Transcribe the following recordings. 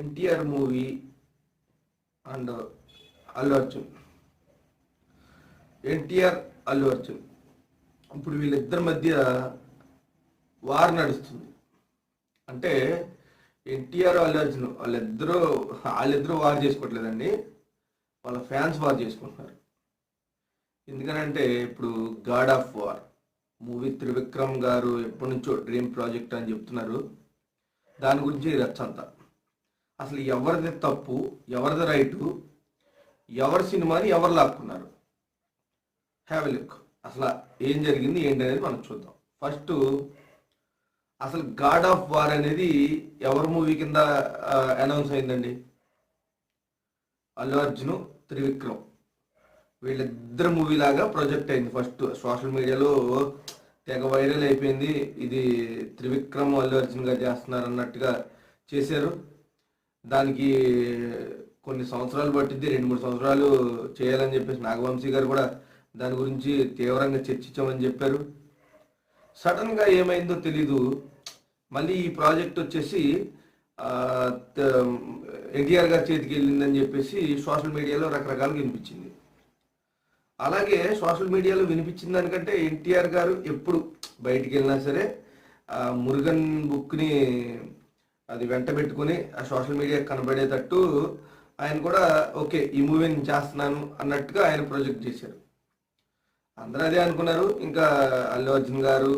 NTR movie and Allu Arjun. NTR Allu Arjun ఇప్పుడు వీళ్ళిద్దరి మధ్య వార్ నడుస్తుంది. అంటే ఎన్టీఆర్ అల్లు అర్జున్ వాళ్ళిద్దరూ వార్ చేసుకోవట్లేదండి, వాళ్ళ ఫ్యాన్స్ వార్ చేసుకుంటున్నారు. ఎందుకనంటే ఇప్పుడు God of war movie Trivikram గారు ఎప్పటి నుంచో డ్రీమ్ ప్రాజెక్ట్ అని చెప్తున్నారు. దాని గురించి రచ్చంతా అసలు ఎవరిది తప్పు, ఎవరిది రైటు, ఎవరి సినిమాని ఎవరు లాక్కున్నారు, హ్యావ్ ఎ లుక్. అసలు ఏం జరిగింది ఏంటి అనేది మనం చూద్దాం. ఫస్ట్ అసలు గాడ్ ఆఫ్ వార్ అనేది ఎవరి మూవీ కింద అనౌన్స్ అయిందండి? అల్లు అర్జున్ త్రివిక్రమ్ వీళ్ళిద్దరు మూవీ లాగా ప్రొజెక్ట్ అయింది. ఫస్ట్ సోషల్ మీడియాలో తెగ వైరల్ అయిపోయింది. ఇది త్రివిక్రమ్ అల్లు అర్జున్ గారు చేస్తున్నారు అన్నట్టుగా చేశారు. దానికి కొన్ని సంవత్సరాలు పట్టింది, 2-3 సంవత్సరాలు చేయాలని చెప్పేసి నాగవంశీ గారు కూడా దాని గురించి తీవ్రంగా చర్చించామని చెప్పారు. సడన్గా ఏమైందో తెలీదు, మళ్ళీ ఈ ప్రాజెక్ట్ వచ్చేసి ఎన్టీఆర్ గారి చేతికి వెళ్ళిందని చెప్పేసి సోషల్ మీడియాలో రకరకాలుగా వినిపించింది. అలాగే సోషల్ మీడియాలో వినిపించిన దానికంటే ఎన్టీఆర్ గారు ఎప్పుడు బయటికి వెళ్ళినా సరే మురుగన్ బుక్ని అది వెంట పెట్టుకుని ఆ సోషల్ మీడియా కనబడేటట్టు ఆయన కూడా ఓకే ఈ మూవీ నేను చేస్తున్నాను అన్నట్టుగా ఆయన ప్రొజెక్ట్ చేశారు. అందరూ అదే అనుకున్నారు. ఇంకా అల్లు అర్జున్ గారు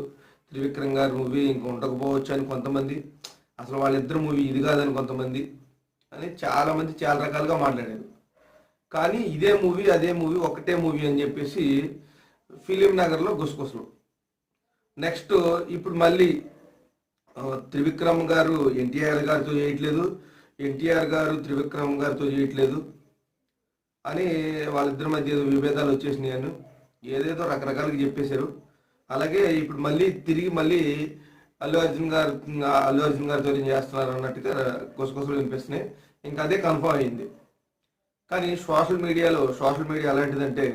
త్రివిక్రమ్ గారు మూవీ ఇంకా ఉండకపోవచ్చు అని కొంతమంది, అసలు వాళ్ళిద్దరు మూవీ ఇది కాదని కొంతమంది అని చాలామంది చాలా రకాలుగా మాట్లాడారు. కానీ ఇదే మూవీ అదే మూవీ ఒకటే మూవీ అని చెప్పేసి ఫిలిం నగర్లో గుసగుసలు. నెక్స్ట్ ఇప్పుడు మళ్ళీ త్రివిక్రమ్ గారు ఎన్టీఆర్ గారితో చేయట్లేదు, ఎన్టీఆర్ గారు త్రివిక్రమ్ గారితో చేయట్లేదు అని వాళ్ళిద్దరి మధ్య విభేదాలు వచ్చేసినాయని ఏదేదో రకరకాలుగా చెప్పేశారు. అలాగే ఇప్పుడు మళ్ళీ అల్లు అర్జున్ గారితో చేస్తున్నారు అన్నట్టుగా గుసగుసలు వినిపిస్తున్నాయి. ఇంకా అదే కన్ఫర్మ్ అయింది. కానీ సోషల్ మీడియా అలాంటిదంటే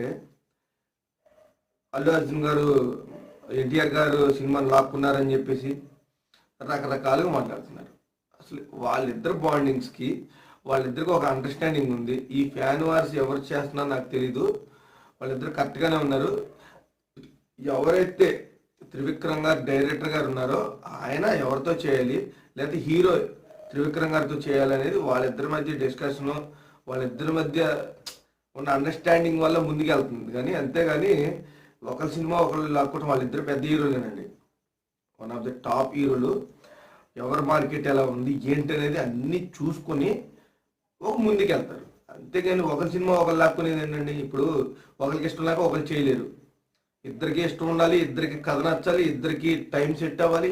అల్లు అర్జున్ గారు ఎన్టీఆర్ గారు సినిమాని లాక్కున్నారని చెప్పేసి రకరకాలుగా మాట్లాడుతున్నారు. అసలు వాళ్ళిద్దరు బాండింగ్స్కి వాళ్ళిద్దరికి ఒక అండర్స్టాండింగ్ ఉంది. ఈ ఫ్యాన్ వార్స్ ఎవరు చేస్తున్నారో నాకు తెలీదు, వాళ్ళిద్దరు కరెక్ట్గానే ఉన్నారు. ఎవరైతే త్రివిక్రమ్ గారు డైరెక్టర్ గారు ఉన్నారో ఆయన ఎవరితో చేయాలి, లేకపోతే హీరో త్రివిక్రమ్ గారితో చేయాలనేది వాళ్ళిద్దరి మధ్య డిస్కషను, వాళ్ళిద్దరి మధ్య ఉన్న అండర్స్టాండింగ్ వల్ల ముందుకెళ్తుంది. కానీ అంతేగాని ఒకరి సినిమా ఒకరు లాక్కోవటం, వాళ్ళిద్దరు పెద్ద హీరోలేనండి, వన్ ఆఫ్ ది టాప్ హీరోలు. ఎవరి మార్కెట్ ఎలా ఉంది ఏంటి అనేది అన్నీ చూసుకొని ఒక ముందుకెళ్తారు. అంతేగాని ఒకరి సినిమా ఒకరు లాక్కునేది ఏంటండి? ఇప్పుడు ఒకరికి ఇష్టం లేక ఒకరు చేయలేరు. ఇద్దరికి ఇష్టం ఉండాలి, ఇద్దరికి కథ నచ్చాలి, ఇద్దరికి టైం సెట్ అవ్వాలి,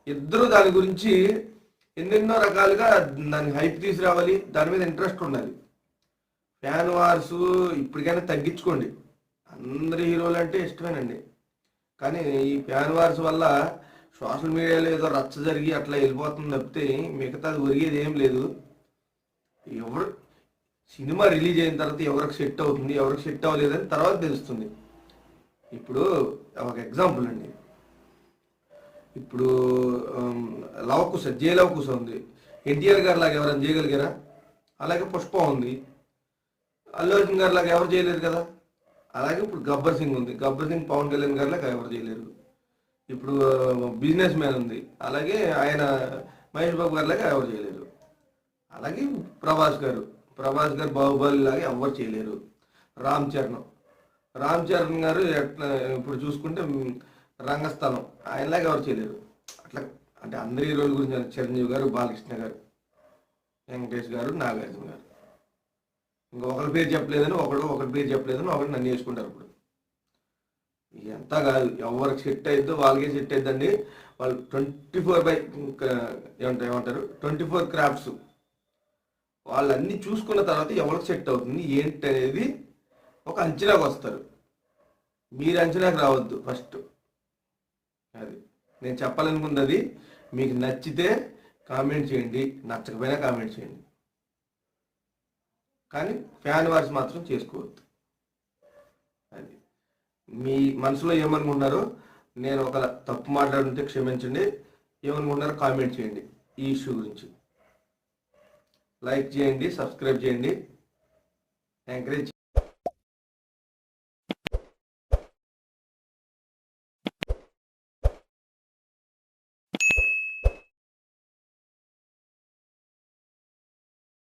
ఇద్దరు దాని గురించి ఎన్నెన్నో రకాలుగా దానికి హైప్ తీసుకురావాలి, దాని మీద ఇంట్రెస్ట్ ఉండాలి. ఫ్యాన్ వార్స్ ఇప్పటికైనా తగ్గించుకోండి. అందరి హీరోలు అంటే ఇష్టమేనండి, కానీ ఈ ఫ్యాన్ వార్స్ వల్ల సోషల్ మీడియాలో ఏదో రచ్చ జరిగి అట్లా వెళ్ళిపోతుంది తప్పితే మిగతాది ఒరిగేది ఏం లేదు. ఎవరు సినిమా రిలీజ్ అయిన తర్వాత ఎవరికి సెట్ అవుతుంది, ఎవరికి సెట్ అవ్వలేదని తర్వాత తెలుస్తుంది. ఇప్పుడు ఒక ఎగ్జాంపుల్ అండి, ఇప్పుడు లవకుశ ఉంది. ఎన్టీఆర్ గారి లాగా ఎవరైనా చేయగలిగారా? అలాగే పుష్ప ఉంది. అల్లు అర్జున్ గారి లాగా ఎవరు చేయలేరు కదా. అలాగే ఇప్పుడు గబ్బర్ సింగ్ ఉంది, గబ్బర్ సింగ్ పవన్ కళ్యాణ్ గారి లాగా ఎవరు చేయలేరు. ఇప్పుడు బిజినెస్ మ్యాన్ ఉంది, అలాగే ఆయన మహేష్ బాబు గారి లాగా ఎవరు చేయలేరు. అలాగే ప్రభాస్ గారు బాహుబలి లాగా ఎవరు చేయలేరు. రామ్ చరణ్ గారు ఇప్పుడు చూసుకుంటే రంగస్థలం ఆయనలాగా ఎవరు చేయలేరు. అట్లా అంటే అందరి హీరోల గురించి చిరంజీవి గారు, బాలకృష్ణ గారు, వెంకటేష్ గారు, నాగార్జున గారు, ఇంకా ఒకరి పేరు చెప్పలేదని ఒకటి నన్ను వేసుకుంటారు. ఇప్పుడు ఎంత కాదు, ఎవరికి సెట్ అయిద్దో వాళ్ళకే సెట్ అయిద్దండి. వాళ్ళు 24 క్రాఫ్ట్స్ వాళ్ళన్నీ చూసుకున్న తర్వాత ఎవరికి సెట్ అవుతుంది ఏంటి అనేది ఒక అంచనాకు వస్తారు. మీరు అంచనాకు రావద్దు. ఫస్ట్ అది నేను చెప్పాలనుకుంది. అది మీకు నచ్చితే కామెంట్ చేయండి, నచ్చకపోయినా కామెంట్ చేయండి, కానీ ఫ్యాన్ వార్స్ మాత్రం చేసుకోవద్దు. అది మీ మనసులో ఏమనుకుంటున్నారో, నేను ఒక తప్పు మాట్లాడుతుంటే క్షమించండి, ఏమనుకుంటున్నారో కామెంట్ చేయండి ఈ ఇష్యూ గురించి. లైక్ చేయండి, సబ్స్క్రైబ్ చేయండి, ఎంకరేజ్